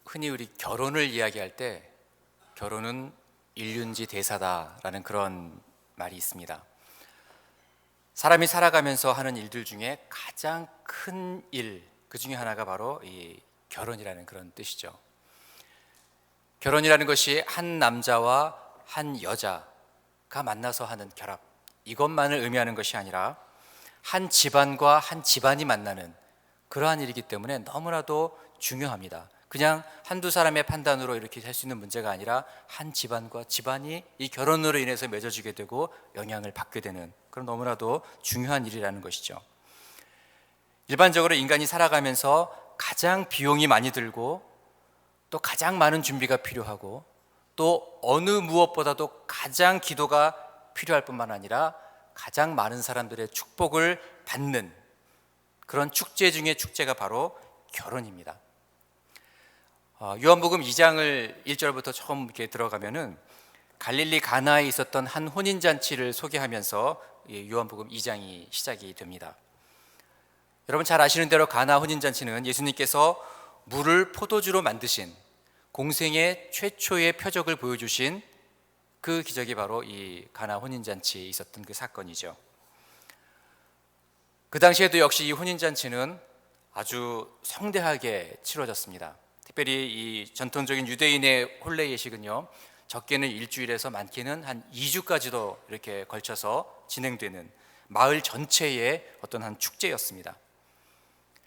흔히 우리 결혼을 이야기할 때 결혼은 일륜지 대사다라는 그런 말이 있습니다. 사람이 살아가면서 하는 일들 중에 가장 큰 일, 그 중에 하나가 바로 이 결혼이라는 그런 뜻이죠. 결혼이라는 것이 한 남자와 한 여자가 만나서 하는 결합, 이것만을 의미하는 것이 아니라 한 집안과 한 집안이 만나는 그러한 일이기 때문에 너무나도 중요합니다. 그냥 한두 사람의 판단으로 이렇게 할 수 있는 문제가 아니라 한 집안과 집안이 이 결혼으로 인해서 맺어지게 되고 영향을 받게 되는 그런 너무나도 중요한 일이라는 것이죠. 일반적으로 인간이 살아가면서 가장 비용이 많이 들고 또 가장 많은 준비가 필요하고 또 어느 무엇보다도 가장 기도가 필요할 뿐만 아니라 가장 많은 사람들의 축복을 받는 그런 축제 중에 축제가 바로 결혼입니다. 요한복음 2장을 1절부터 처음 이렇게 들어가면은 갈릴리 가나에 있었던 한 혼인잔치를 소개하면서 요한복음 2장이 시작이 됩니다. 여러분 잘 아시는 대로 가나 혼인잔치는 예수님께서 물을 포도주로 만드신 공생의 최초의 표적을 보여주신 그 기적이 바로 이 가나 혼인잔치에 있었던 그 사건이죠. 그 당시에도 역시 이 혼인잔치는 아주 성대하게 치러졌습니다. 특별히 이 전통적인 유대인의 혼례 예식은요, 적게는 일주일에서 많게는 한 2주까지도 이렇게 걸쳐서 진행되는 마을 전체의 어떤 한 축제였습니다.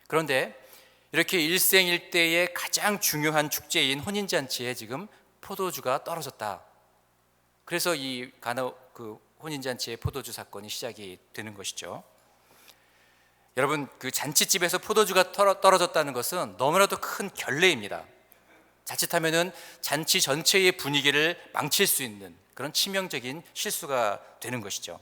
그런데 이렇게 일생일대의 가장 중요한 축제인 혼인잔치에 지금 포도주가 떨어졌다. 그래서 이 가나 그 혼인잔치의 포도주 사건이 시작이 되는 것이죠. 여러분, 그 잔치집에서 포도주가 떨어졌다는 것은 너무나도 큰 결례입니다. 자칫하면은 잔치 전체의 분위기를 망칠 수 있는 그런 치명적인 실수가 되는 것이죠.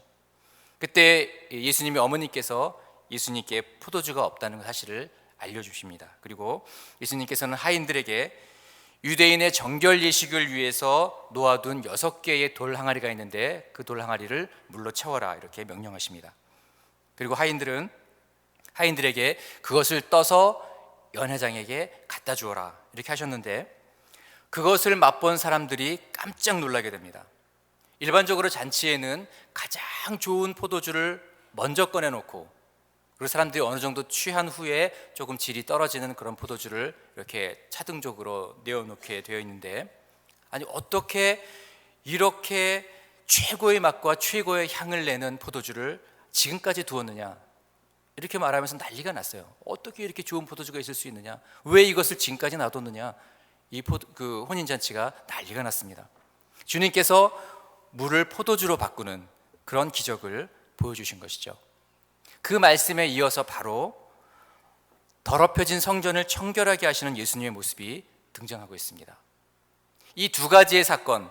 그때 예수님의 어머니께서 예수님께 포도주가 없다는 사실을 알려주십니다. 그리고 예수님께서는 하인들에게 유대인의 정결 예식을 위해서 놓아둔 6개의 돌 항아리가 있는데 그 돌 항아리를 물로 채워라 이렇게 명령하십니다. 그리고 하인들에게 그것을 떠서 연회장에게 갖다 주어라 이렇게 하셨는데 그것을 맛본 사람들이 깜짝 놀라게 됩니다. 일반적으로 잔치에는 가장 좋은 포도주를 먼저 꺼내놓고 그리고 사람들이 어느 정도 취한 후에 조금 질이 떨어지는 그런 포도주를 이렇게 차등적으로 내어놓게 되어 있는데, 아니 어떻게 이렇게 최고의 맛과 최고의 향을 내는 포도주를 지금까지 두었느냐 이렇게 말하면서 난리가 났어요. 어떻게 이렇게 좋은 포도주가 있을 수 있느냐, 왜 이것을 지금까지 놔뒀느냐, 그 혼인잔치가 난리가 났습니다. 주님께서 물을 포도주로 바꾸는 그런 기적을 보여주신 것이죠. 그 말씀에 이어서 바로 더럽혀진 성전을 청결하게 하시는 예수님의 모습이 등장하고 있습니다. 이 두 가지의 사건,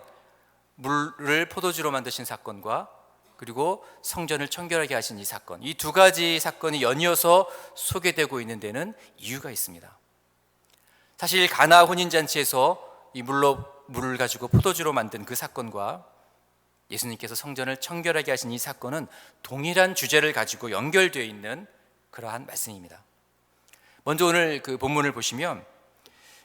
물을 포도주로 만드신 사건과 그리고 성전을 청결하게 하신 이 사건, 이 두 가지 사건이 연이어서 소개되고 있는 데는 이유가 있습니다. 사실 가나 혼인잔치에서 이 물을 가지고 포도주로 만든 그 사건과 예수님께서 성전을 청결하게 하신 이 사건은 동일한 주제를 가지고 연결되어 있는 그러한 말씀입니다. 먼저 오늘 그 본문을 보시면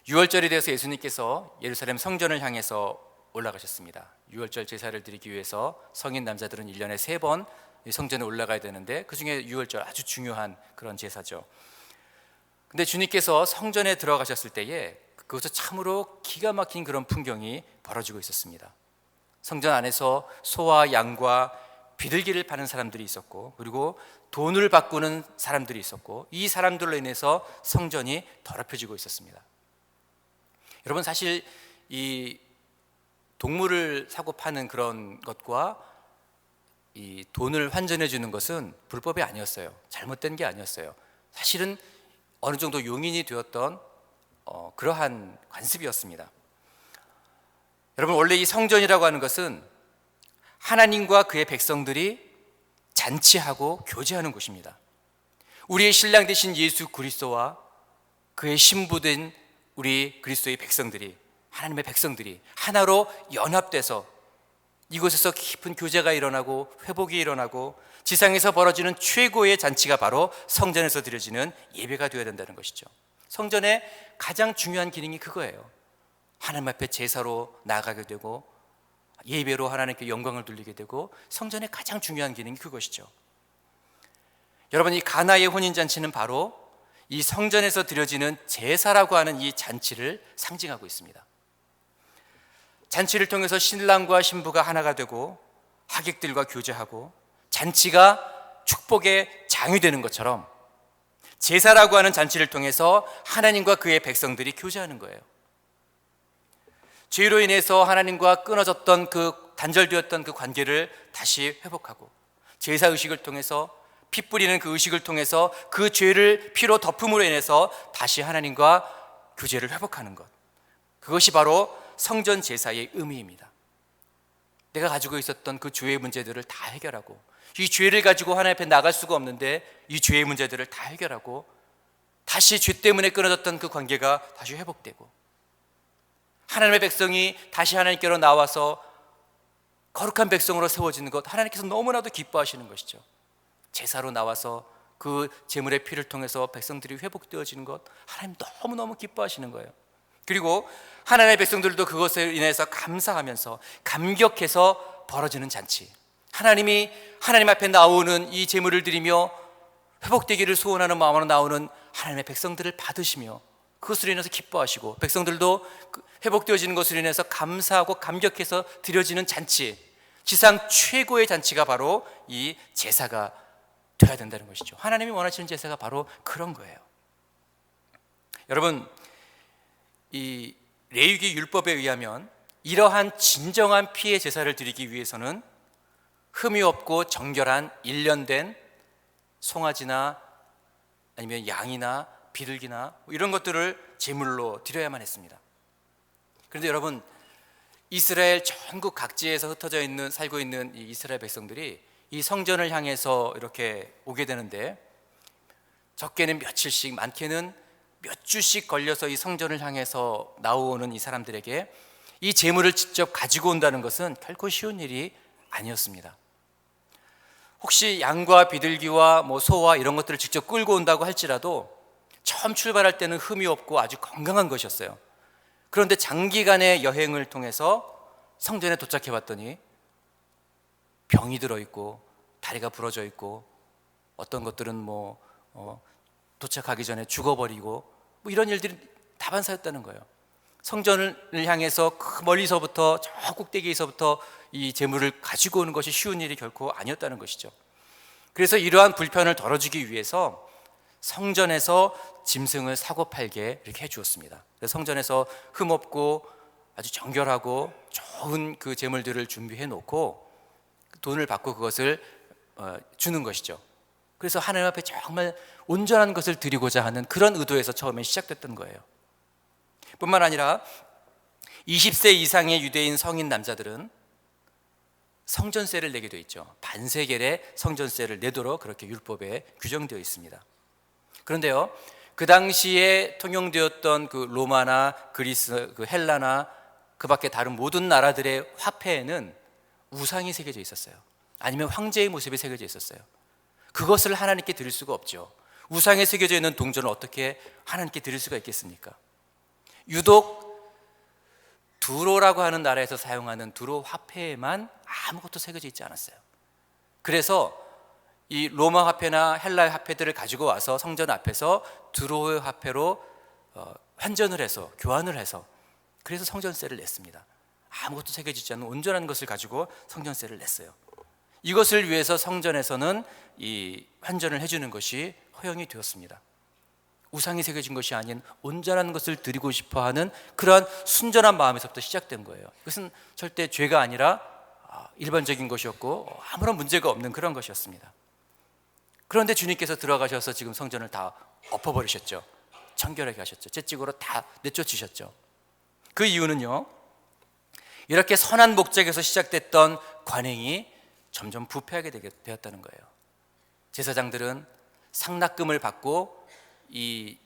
6월절이 되어서 예수님께서 예루살렘 성전을 향해서 올라가셨습니다. 6월절 제사를 드리기 위해서 성인 남자들은 1년에 3번 성전에 올라가야 되는데 그 중에 6월절 아주 중요한 그런 제사죠. 근데 주님께서 성전에 들어가셨을 때에 그것은 참으로 기가 막힌 그런 풍경이 벌어지고 있었습니다. 성전 안에서 소와 양과 비둘기를 파는 사람들이 있었고 그리고 돈을 바꾸는 사람들이 있었고 이 사람들로 인해서 성전이 더럽혀지고 있었습니다. 여러분 사실 이 동물을 사고 파는 그런 것과 이 돈을 환전해 주는 것은 불법이 아니었어요. 잘못된 게 아니었어요. 사실은 어느 정도 용인이 되었던 그러한 관습이었습니다. 여러분 원래 이 성전이라고 하는 것은 하나님과 그의 백성들이 잔치하고 교제하는 곳입니다. 우리의 신랑 되신 예수 그리스도와 그의 신부된 우리 그리스도의 백성들이, 하나님의 백성들이 하나로 연합돼서 이곳에서 깊은 교제가 일어나고 회복이 일어나고 지상에서 벌어지는 최고의 잔치가 바로 성전에서 드려지는 예배가 되어야 된다는 것이죠. 성전의 가장 중요한 기능이 그거예요. 하나님 앞에 제사로 나아가게 되고 예배로 하나님께 영광을 돌리게 되고 성전의 가장 중요한 기능이 그것이죠. 여러분, 이 가나의 혼인잔치는 바로 이 성전에서 드려지는 제사라고 하는 이 잔치를 상징하고 있습니다. 잔치를 통해서 신랑과 신부가 하나가 되고 하객들과 교제하고 잔치가 축복의 장이 되는 것처럼 제사라고 하는 잔치를 통해서 하나님과 그의 백성들이 교제하는 거예요. 죄로 인해서 하나님과 끊어졌던 단절되었던 그 관계를 다시 회복하고 제사 의식을 통해서 피 뿌리는 그 의식을 통해서 그 죄를 피로 덮음으로 인해서 다시 하나님과 교제를 회복하는 것, 그것이 바로 성전 제사의 의미입니다. 내가 가지고 있었던 그 죄의 문제들을 다 해결하고 이 죄를 가지고 하나님 앞에 나갈 수가 없는데 이 죄의 문제들을 다 해결하고 다시 죄 때문에 끊어졌던 그 관계가 다시 회복되고 하나님의 백성이 다시 하나님께로 나와서 거룩한 백성으로 세워지는 것, 하나님께서 너무나도 기뻐하시는 것이죠. 제사로 나와서 그 제물의 피를 통해서 백성들이 회복되어지는 것, 하나님 너무너무 기뻐하시는 거예요. 그리고 하나님의 백성들도 그것에 인해서 감사하면서 감격해서 벌어지는 잔치, 하나님이 하나님 앞에 나오는 이 제물을 드리며 회복되기를 소원하는 마음으로 나오는 하나님의 백성들을 받으시며 그것으로 인해서 기뻐하시고 백성들도 회복되어지는 것으로 인해서 감사하고 감격해서 드려지는 잔치, 지상 최고의 잔치가 바로 이 제사가 되어야 된다는 것이죠. 하나님이 원하시는 제사가 바로 그런 거예요. 여러분, 이 레위기 율법에 의하면 이러한 진정한 피의 제사를 드리기 위해서는 흠이 없고 정결한 일련된 송아지나 아니면 양이나 비둘기나 이런 것들을 제물로 드려야만 했습니다. 그런데 여러분, 이스라엘 전국 각지에서 흩어져 있는 살고 있는 이 이스라엘 백성들이 이 성전을 향해서 이렇게 오게 되는데 적게는 며칠씩, 많게는 몇 주씩 걸려서 이 성전을 향해서 나오는 이 사람들에게 이 제물을 직접 가지고 온다는 것은 결코 쉬운 일이 아니었습니다. 혹시 양과 비둘기와 소와 이런 것들을 직접 끌고 온다고 할지라도 처음 출발할 때는 흠이 없고 아주 건강한 것이었어요. 그런데 장기간의 여행을 통해서 성전에 도착해 봤더니 병이 들어있고 다리가 부러져 있고 어떤 것들은 도착하기 전에 죽어버리고 이런 일들이 다반사였다는 거예요. 성전을 향해서 그 멀리서부터 저 꼭대기에서부터 이 제물을 가지고 오는 것이 쉬운 일이 결코 아니었다는 것이죠. 그래서 이러한 불편을 덜어주기 위해서 성전에서 짐승을 사고 팔게 이렇게 해주었습니다. 그래서 성전에서 흠없고 아주 정결하고 좋은 그 제물들을 준비해 놓고 돈을 받고 그것을 주는 것이죠. 그래서 하나님 앞에 정말 온전한 것을 드리고자 하는 그런 의도에서 처음에 시작됐던 거예요. 뿐만 아니라 20세 이상의 유대인 성인 남자들은 성전세를 내게 되어 있죠. 반세겔의 성전세를 내도록 그렇게 율법에 규정되어 있습니다. 그런데요, 그 당시에 통용되었던 그 로마나 그리스, 그 헬라나 그 밖에 다른 모든 나라들의 화폐에는 우상이 새겨져 있었어요. 아니면 황제의 모습이 새겨져 있었어요. 그것을 하나님께 드릴 수가 없죠. 우상에 새겨져 있는 동전을 어떻게 하나님께 드릴 수가 있겠습니까? 유독 두로라고 하는 나라에서 사용하는 두로 화폐에만 아무것도 새겨져 있지 않았어요. 그래서 이 로마 화폐나 헬라 화폐들을 가지고 와서 성전 앞에서 두로의 화폐로 환전을 해서 교환을 해서 그래서 성전세를 냈습니다. 아무것도 새겨지지 않는 온전한 것을 가지고 성전세를 냈어요. 이것을 위해서 성전에서는 이 환전을 해주는 것이 허용이 되었습니다. 우상이 새겨진 것이 아닌 온전한 것을 드리고 싶어하는 그러한 순전한 마음에서부터 시작된 거예요. 이것은 절대 죄가 아니라 일반적인 것이었고 아무런 문제가 없는 그런 것이었습니다. 그런데 주님께서 들어가셔서 지금 성전을 다 엎어버리셨죠. 청결하게 하셨죠. 채찍으로 다 내쫓으셨죠. 그 이유는요, 이렇게 선한 목적에서 시작됐던 관행이 점점 부패하게 되었다는 거예요. 제사장들은 상납금을 받고 이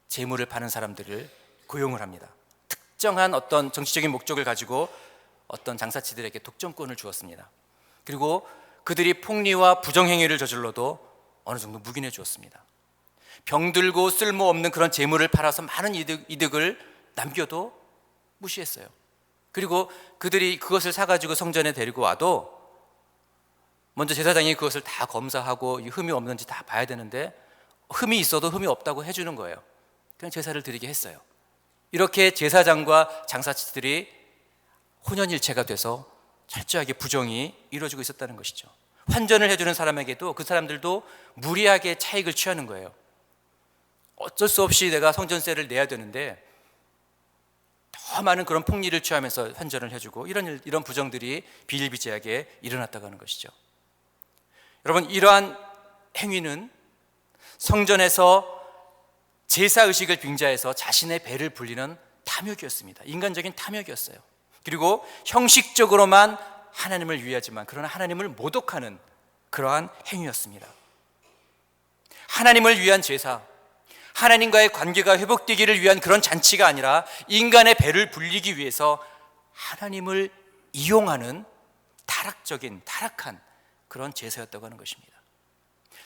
제물을 파는 사람들을 고용을 합니다. 특정한 어떤 정치적인 목적을 가지고 어떤 장사치들에게 독점권을 주었습니다. 그리고 그들이 폭리와 부정행위를 저질러도 어느 정도 묵인해 주었습니다. 병들고 쓸모없는 그런 재물을 팔아서 많은 이득을 남겨도 무시했어요. 그리고 그들이 그것을 사가지고 성전에 데리고 와도 먼저 제사장이 그것을 다 검사하고 흠이 없는지 다 봐야 되는데 흠이 있어도 흠이 없다고 해주는 거예요. 그냥 제사를 드리게 했어요. 이렇게 제사장과 장사치들이 혼연일체가 돼서 철저하게 부정이 이루어지고 있었다는 것이죠. 환전을 해주는 사람에게도 그 사람들도 무리하게 차익을 취하는 거예요. 어쩔 수 없이 내가 성전세를 내야 되는데 더 많은 그런 폭리를 취하면서 환전을 해주고 이런 부정들이 비일비재하게 일어났다고 하는 것이죠. 여러분, 이러한 행위는 성전에서 제사의식을 빙자해서 자신의 배를 불리는 탐욕이었습니다. 인간적인 탐욕이었어요. 그리고 형식적으로만 하나님을 위하지만 그러나 하나님을 모독하는 그러한 행위였습니다. 하나님을 위한 제사, 하나님과의 관계가 회복되기를 위한 그런 잔치가 아니라 인간의 배를 불리기 위해서 하나님을 이용하는 타락한 그런 제사였다고 하는 것입니다.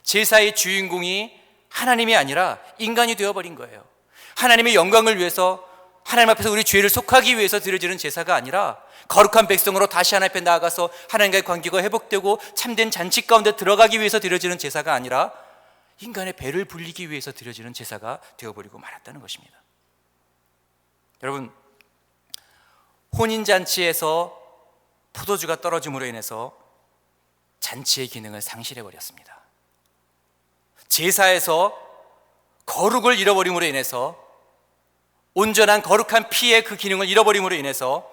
제사의 주인공이 하나님이 아니라 인간이 되어버린 거예요. 하나님의 영광을 위해서, 하나님 앞에서 우리 죄를 속하기 위해서 드려지는 제사가 아니라 거룩한 백성으로 다시 하나님 앞에 나아가서 하나님과의 관계가 회복되고 참된 잔치 가운데 들어가기 위해서 드려지는 제사가 아니라 인간의 배를 불리기 위해서 드려지는 제사가 되어버리고 말았다는 것입니다. 여러분, 혼인잔치에서 포도주가 떨어짐으로 인해서 잔치의 기능을 상실해버렸습니다. 제사에서 거룩을 잃어버림으로 인해서, 온전한 거룩한 피의 그 기능을 잃어버림으로 인해서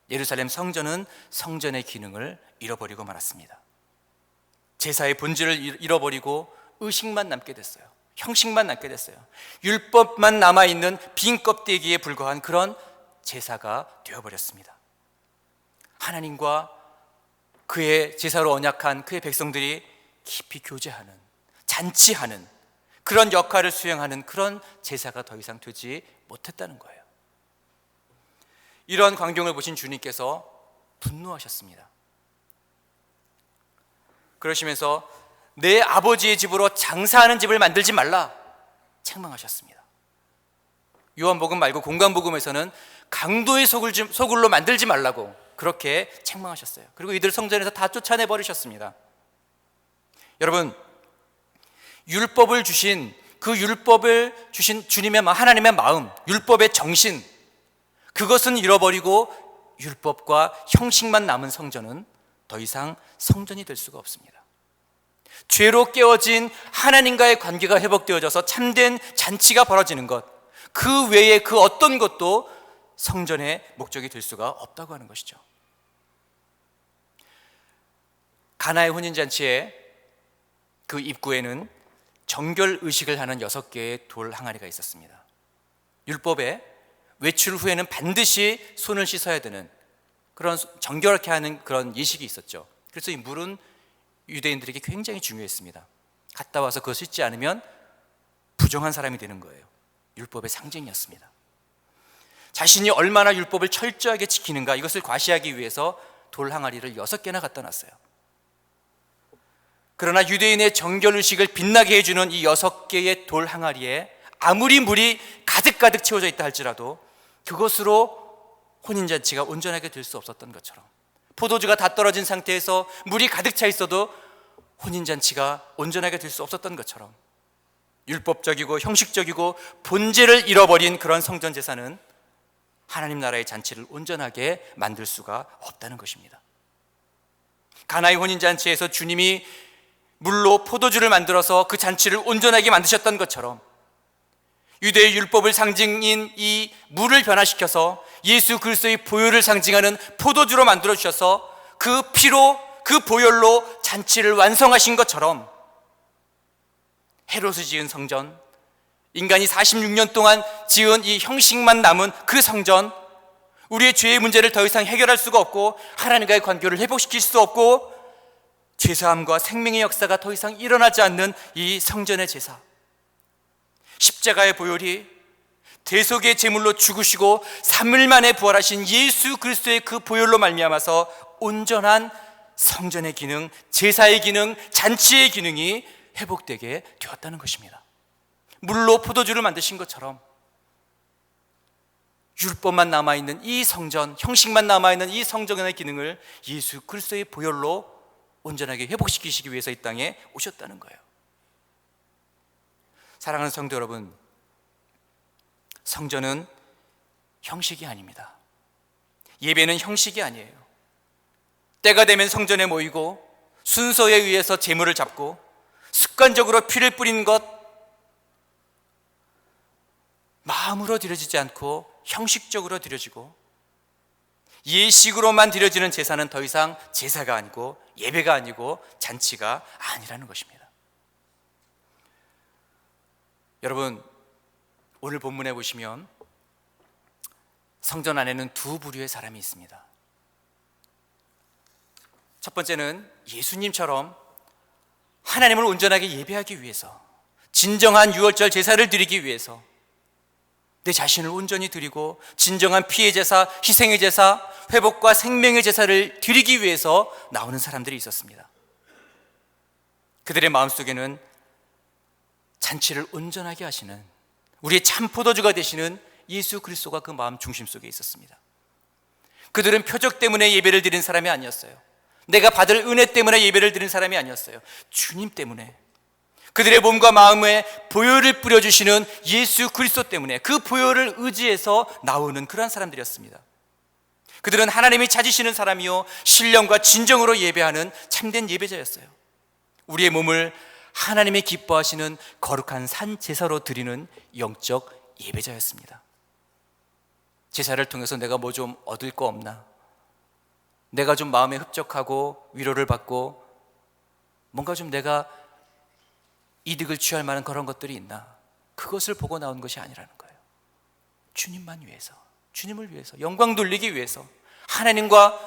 예루살렘 성전은 성전의 기능을 잃어버리고 말았습니다. 제사의 본질을 잃어버리고 의식만 남게 됐어요. 형식만 남게 됐어요. 율법만 남아있는 빈 껍데기에 불과한 그런 제사가 되어버렸습니다. 하나님과 그의 제사로 언약한 그의 백성들이 깊이 교제하는, 잔치하는 그런 역할을 수행하는 그런 제사가 더 이상 되지 못했다는 거예요. 이런 광경을 보신 주님께서 분노하셨습니다. 그러시면서 내 아버지의 집으로 장사하는 집을 만들지 말라 책망하셨습니다. 요한복음 말고 공관복음에서는 강도의 소굴로 만들지 말라고 그렇게 책망하셨어요. 그리고 이들 성전에서 다 쫓아내 버리셨습니다. 여러분, 율법을 주신 주님의 하나님의 마음, 율법의 정신, 그것은 잃어버리고 율법과 형식만 남은 성전은 더 이상 성전이 될 수가 없습니다. 죄로 깨어진 하나님과의 관계가 회복되어져서 참된 잔치가 벌어지는 것, 그 외에 그 어떤 것도 성전의 목적이 될 수가 없다고 하는 것이죠. 가나의 혼인잔치의 그 입구에는 정결 의식을 하는 6개의 돌 항아리가 있었습니다. 율법에 외출 후에는 반드시 손을 씻어야 되는 그런 정결하게 하는 그런 예식이 있었죠. 그래서 이 물은 유대인들에게 굉장히 중요했습니다. 갔다 와서 그거 씻지 않으면 부정한 사람이 되는 거예요. 율법의 상징이었습니다. 자신이 얼마나 율법을 철저하게 지키는가, 이것을 과시하기 위해서 돌 항아리를 6개나 갖다 놨어요. 그러나 유대인의 정결의식을 빛나게 해주는 이 6개의 돌 항아리에 아무리 물이 가득가득 채워져 있다 할지라도 그것으로 혼인잔치가 온전하게 될 수 없었던 것처럼, 포도주가 다 떨어진 상태에서 물이 가득 차 있어도 혼인잔치가 온전하게 될 수 없었던 것처럼, 율법적이고 형식적이고 본질을 잃어버린 그런 성전제사는 하나님 나라의 잔치를 온전하게 만들 수가 없다는 것입니다. 가나의 혼인잔치에서 주님이 물로 포도주를 만들어서 그 잔치를 온전하게 만드셨던 것처럼, 유대의 율법을 상징인 이 물을 변화시켜서 예수 그리스도의 보혈을 상징하는 포도주로 만들어 주셔서 그 피로, 그 보혈로 잔치를 완성하신 것처럼, 헤롯이 지은 성전, 인간이 46년 동안 지은 이 형식만 남은 그 성전, 우리의 죄의 문제를 더 이상 해결할 수가 없고 하나님과의 관계를 회복시킬 수 없고 죄사함과 생명의 역사가 더 이상 일어나지 않는 이 성전의 제사, 십자가의 보혈이 대속의 제물로 죽으시고 3일 만에 부활하신 예수 그리스도의 그 보혈로 말미암아서 온전한 성전의 기능, 제사의 기능, 잔치의 기능이 회복되게 되었다는 것입니다. 물로 포도주를 만드신 것처럼 율법만 남아있는 이 성전, 형식만 남아있는 이 성전의 기능을 예수 그리스도의 보혈로 온전하게 회복시키시기 위해서 이 땅에 오셨다는 거예요. 사랑하는 성도 여러분, 성전은 형식이 아닙니다. 예배는 형식이 아니에요. 때가 되면 성전에 모이고 순서에 의해서 제물을 잡고 습관적으로 피를 뿌리는 것, 마음으로 드려지지 않고 형식적으로 드려지고 예식으로만 드려지는 제사는 더 이상 제사가 아니고 예배가 아니고 잔치가 아니라는 것입니다. 여러분, 오늘 본문에 보시면 성전 안에는 두 부류의 사람이 있습니다. 첫 번째는 예수님처럼 하나님을 온전하게 예배하기 위해서, 진정한 유월절 제사를 드리기 위해서 내 자신을 온전히 드리고 진정한 피의 제사, 희생의 제사, 회복과 생명의 제사를 드리기 위해서 나오는 사람들이 있었습니다. 그들의 마음속에는 잔치를 온전하게 하시는 우리의 참 포도주가 되시는 예수 그리스도가 그 마음 중심 속에 있었습니다. 그들은 표적 때문에 예배를 드린 사람이 아니었어요. 내가 받을 은혜 때문에 예배를 드린 사람이 아니었어요. 주님 때문에, 그들의 몸과 마음에 보혈을 뿌려주시는 예수 그리스도 때문에, 그 보혈을 의지해서 나오는 그러한 사람들이었습니다. 그들은 하나님이 찾으시는 사람이요 신령과 진정으로 예배하는 참된 예배자였어요. 우리의 몸을 하나님이 기뻐하시는 거룩한 산 제사로 드리는 영적 예배자였습니다. 제사를 통해서 내가 뭐 좀 얻을 거 없나? 내가 좀 마음에 흡족하고 위로를 받고 뭔가 좀 내가 이득을 취할 만한 그런 것들이 있나? 그것을 보고 나온 것이 아니라는 거예요. 주님만 위해서, 주님을 위해서, 영광 돌리기 위해서, 하나님과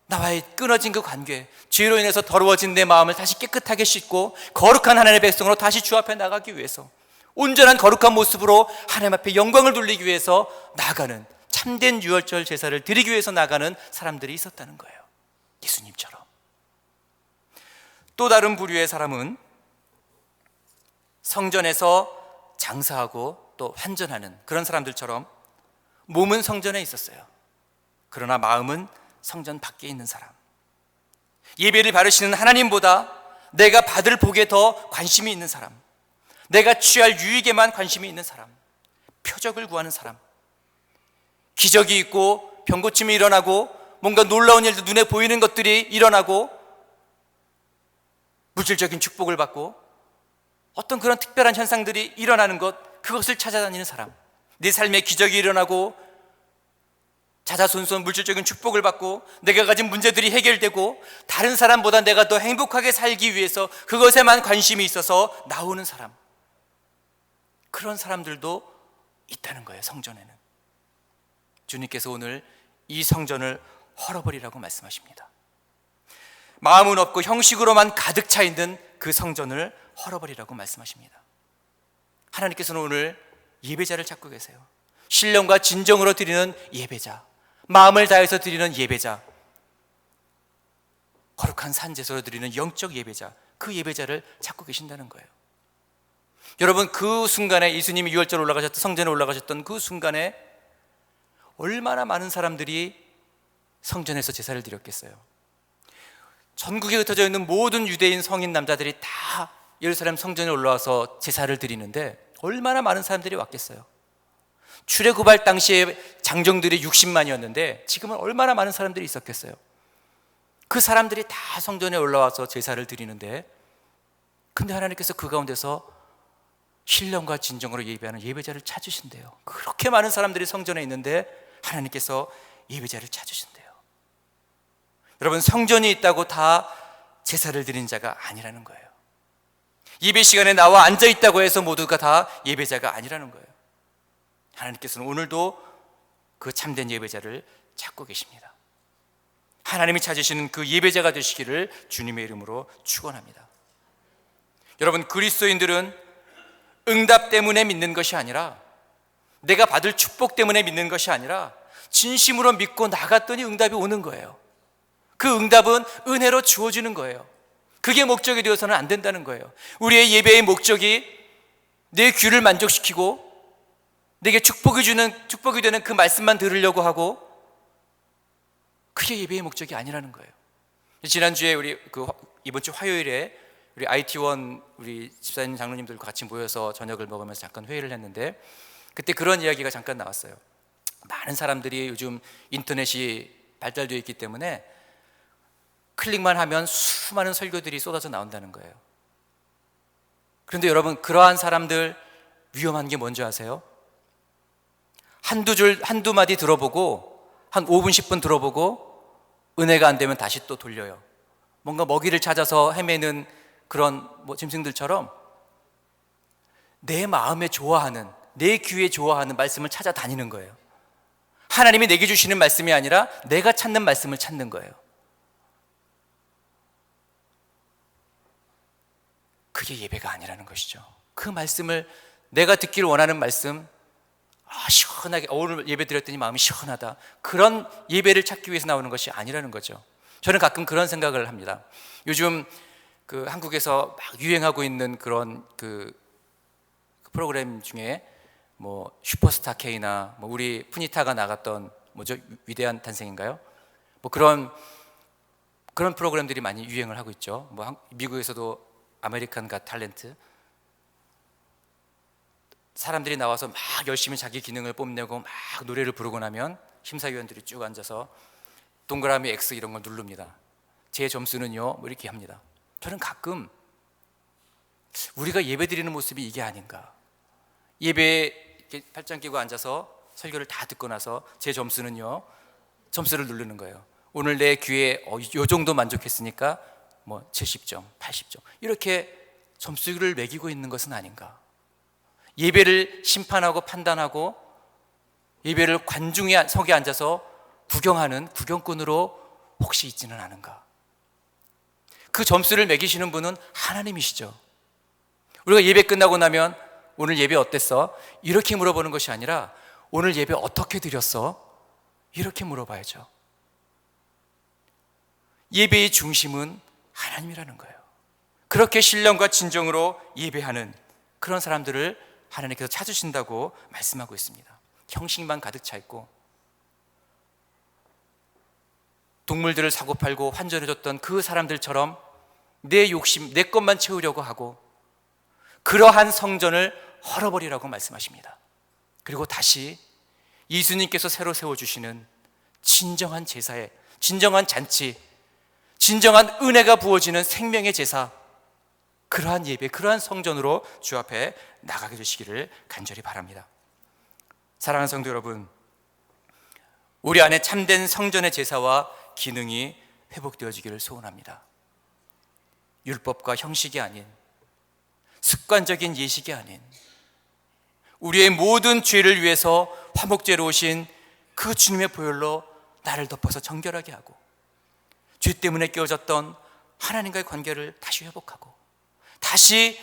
나와의 끊어진 그 관계, 죄로 인해서 더러워진 내 마음을 다시 깨끗하게 씻고 거룩한 하나님의 백성으로 다시 주 앞에 나가기 위해서, 온전한 거룩한 모습으로 하나님 앞에 영광을 돌리기 위해서 나가는, 참된 유월절 제사를 드리기 위해서 나가는 사람들이 있었다는 거예요. 예수님처럼. 또 다른 부류의 사람은 성전에서 장사하고 또 환전하는 그런 사람들처럼 몸은 성전에 있었어요. 그러나 마음은 성전 밖에 있는 사람, 예배를 바르시는 하나님보다 내가 받을 복에 더 관심이 있는 사람, 내가 취할 유익에만 관심이 있는 사람, 표적을 구하는 사람, 기적이 있고 병고침이 일어나고 뭔가 놀라운 일도 눈에 보이는 것들이 일어나고 물질적인 축복을 받고 어떤 그런 특별한 현상들이 일어나는 것, 그것을 찾아다니는 사람, 내 삶에 기적이 일어나고 자자손손 물질적인 축복을 받고 내가 가진 문제들이 해결되고 다른 사람보다 내가 더 행복하게 살기 위해서 그것에만 관심이 있어서 나오는 사람, 그런 사람들도 있다는 거예요. 성전에는. 주님께서 오늘 이 성전을 헐어버리라고 말씀하십니다. 마음은 없고 형식으로만 가득 차 있는 그 성전을 헐어버리라고 말씀하십니다. 하나님께서는 오늘 예배자를 찾고 계세요. 신령과 진정으로 드리는 예배자, 마음을 다해서 드리는 예배자, 거룩한 산제사로 드리는 영적 예배자, 그 예배자를 찾고 계신다는 거예요. 여러분, 그 순간에 예수님이 유월절 올라가셨던, 성전에 올라가셨던 그 순간에 얼마나 많은 사람들이 성전에서 제사를 드렸겠어요. 전국에 흩어져 있는 모든 유대인 성인 남자들이 다 예루살렘 성전에 올라와서 제사를 드리는데 얼마나 많은 사람들이 왔겠어요. 출애굽할 당시에 장정들이 60만이었는데 지금은 얼마나 많은 사람들이 있었겠어요. 그 사람들이 다 성전에 올라와서 제사를 드리는데, 근데 하나님께서 그 가운데서 신령과 진정으로 예배하는 예배자를 찾으신대요. 그렇게 많은 사람들이 성전에 있는데 하나님께서 예배자를 찾으신대요. 여러분, 성전이 있다고 다 제사를 드린 자가 아니라는 거예요. 예배 시간에 나와 앉아 있다고 해서 모두가 다 예배자가 아니라는 거예요. 하나님께서는 오늘도 그 참된 예배자를 찾고 계십니다. 하나님이 찾으시는 그 예배자가 되시기를 주님의 이름으로 축원합니다. 여러분, 그리스도인들은 응답 때문에 믿는 것이 아니라, 내가 받을 축복 때문에 믿는 것이 아니라 진심으로 믿고 나갔더니 응답이 오는 거예요. 그 응답은 은혜로 주어지는 거예요. 그게 목적이 되어서는 안 된다는 거예요. 우리의 예배의 목적이 내 귀를 만족시키고 내게 축복이 되는 그 말씀만 들으려고 하고, 그게 예배의 목적이 아니라는 거예요. 지난주에 이번 주 화요일에 우리 IT1 우리 집사님 장로님들과 같이 모여서 저녁을 먹으면서 잠깐 회의를 했는데, 그때 그런 이야기가 잠깐 나왔어요. 많은 사람들이 요즘 인터넷이 발달되어 있기 때문에 클릭만 하면 수많은 설교들이 쏟아져 나온다는 거예요. 그런데 여러분, 그러한 사람들 위험한 게 뭔지 아세요? 한두 마디 들어보고 한 5분 10분 들어보고 은혜가 안 되면 다시 또 돌려요. 뭔가 먹이를 찾아서 헤매는 그런 짐승들처럼 내 마음에 좋아하는, 내 귀에 좋아하는 말씀을 찾아다니는 거예요. 하나님이 내게 주시는 말씀이 아니라 내가 찾는 말씀을 찾는 거예요. 그게 예배가 아니라는 것이죠. 그 말씀을, 내가 듣기를 원하는 말씀, 시원하게 오늘 예배 드렸더니 마음이 시원하다, 그런 예배를 찾기 위해서 나오는 것이 아니라는 거죠. 저는 가끔 그런 생각을 합니다. 요즘 한국에서 막 유행하고 있는 그런 프로그램 중에 슈퍼스타 K나 우리 푸니타가 나갔던 위대한 탄생인가요? 그런 프로그램들이 많이 유행을 하고 있죠. 미국에서도 아메리칸 갓 탤런트, 사람들이 나와서 막 열심히 자기 기능을 뽐내고 막 노래를 부르고 나면 심사위원들이 쭉 앉아서 동그라미 X 이런 걸 누릅니다. 제 점수는요, 이렇게 합니다. 저는 가끔 우리가 예배 드리는 모습이 이게 아닌가. 예배에 이렇게 팔짱 끼고 앉아서 설교를 다 듣고 나서 제 점수는요, 점수를 누르는 거예요. 오늘 내 귀에 요 정도 만족했으니까 70점, 80점, 이렇게 점수를 매기고 있는 것은 아닌가. 예배를 심판하고 판단하고 예배를 관중석에 앉아서 구경하는 구경꾼으로 혹시 있지는 않은가. 그 점수를 매기시는 분은 하나님이시죠. 우리가 예배 끝나고 나면 오늘 예배 어땠어? 이렇게 물어보는 것이 아니라 오늘 예배 어떻게 드렸어? 이렇게 물어봐야죠. 예배의 중심은 하나님이라는 거예요. 그렇게 신령과 진정으로 예배하는 그런 사람들을 하나님께서 찾으신다고 말씀하고 있습니다. 형식만 가득 차 있고 동물들을 사고 팔고 환전해줬던 그 사람들처럼 내 욕심, 내 것만 채우려고 하고 그러한 성전을 헐어버리라고 말씀하십니다. 그리고 다시 예수님께서 새로 세워주시는 진정한 제사에, 진정한 잔치, 진정한 은혜가 부어지는 생명의 제사, 그러한 예배, 그러한 성전으로 주 앞에 나가게 되시기를 간절히 바랍니다. 사랑하는 성도 여러분, 우리 안에 참된 성전의 제사와 기능이 회복되어지기를 소원합니다. 율법과 형식이 아닌, 습관적인 예식이 아닌, 우리의 모든 죄를 위해서 화목제로 오신 그 주님의 보혈로 나를 덮어서 정결하게 하고 죄 때문에 깨어졌던 하나님과의 관계를 다시 회복하고 다시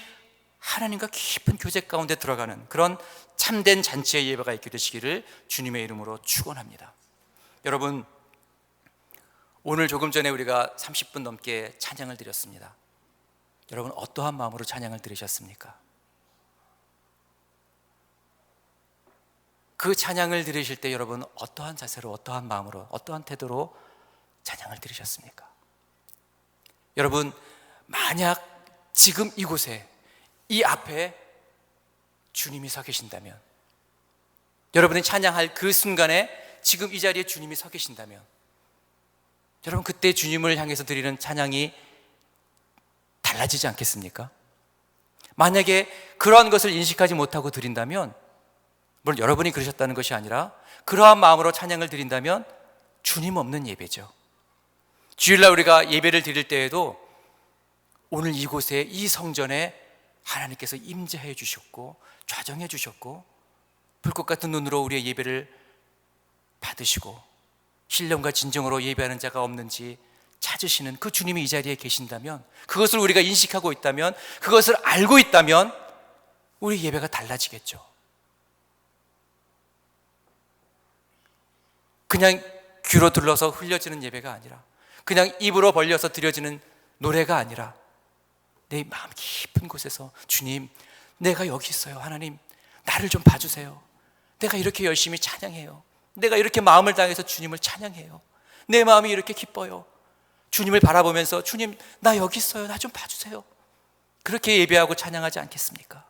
하나님과 깊은 교제 가운데 들어가는 그런 참된 잔치의 예배가 있게 되시기를 주님의 이름으로 축원합니다. 여러분, 오늘 조금 전에 우리가 30분 넘게 찬양을 드렸습니다. 여러분, 어떠한 마음으로 찬양을 들으셨습니까? 그 찬양을 들으실 때 여러분 어떠한 자세로, 어떠한 마음으로, 어떠한 태도로 찬양을 들으셨습니까? 여러분, 만약 지금 이곳에, 이 앞에 주님이 서 계신다면, 여러분이 찬양할 그 순간에 지금 이 자리에 주님이 서 계신다면, 여러분 그때 주님을 향해서 드리는 찬양이 달라지지 않겠습니까? 만약에 그러한 것을 인식하지 못하고 드린다면, 물론 여러분이 그러셨다는 것이 아니라 그러한 마음으로 찬양을 드린다면 주님 없는 예배죠. 주일날 우리가 예배를 드릴 때에도 오늘 이곳에, 이 성전에 하나님께서 임재해 주셨고 좌정해 주셨고 불꽃 같은 눈으로 우리의 예배를 받으시고 신령과 진정으로 예배하는 자가 없는지 찾으시는 그 주님이 이 자리에 계신다면, 그것을 우리가 인식하고 있다면, 그것을 알고 있다면 우리 예배가 달라지겠죠. 그냥 귀로 들러서 흘려지는 예배가 아니라, 그냥 입으로 벌려서 드려지는 노래가 아니라 내 마음 깊은 곳에서 주님, 내가 여기 있어요. 하나님, 나를 좀 봐주세요. 내가 이렇게 열심히 찬양해요. 내가 이렇게 마음을 다해서 주님을 찬양해요. 내 마음이 이렇게 기뻐요. 주님을 바라보면서 주님, 나 여기 있어요. 나 좀 봐주세요. 그렇게 예배하고 찬양하지 않겠습니까?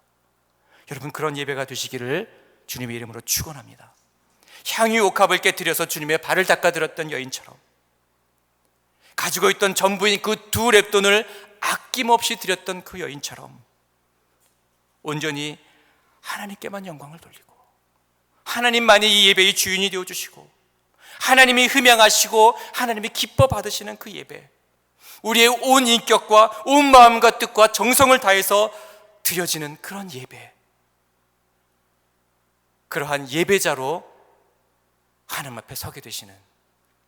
여러분, 그런 예배가 되시기를 주님의 이름으로 축원합니다. 향유 옥합을 깨뜨려서 주님의 발을 닦아드렸던 여인처럼, 가지고 있던 전부인 그 2렙돈을 아낌없이 드렸던 그 여인처럼 온전히 하나님께만 영광을 돌리고, 하나님만이 이 예배의 주인이 되어주시고, 하나님이 흠양하시고 하나님이 기뻐 받으시는 그 예배, 우리의 온 인격과 온 마음과 뜻과 정성을 다해서 드려지는 그런 예배, 그러한 예배자로 하나님 앞에 서게 되시는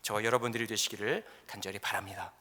저와 여러분들이 되시기를 간절히 바랍니다.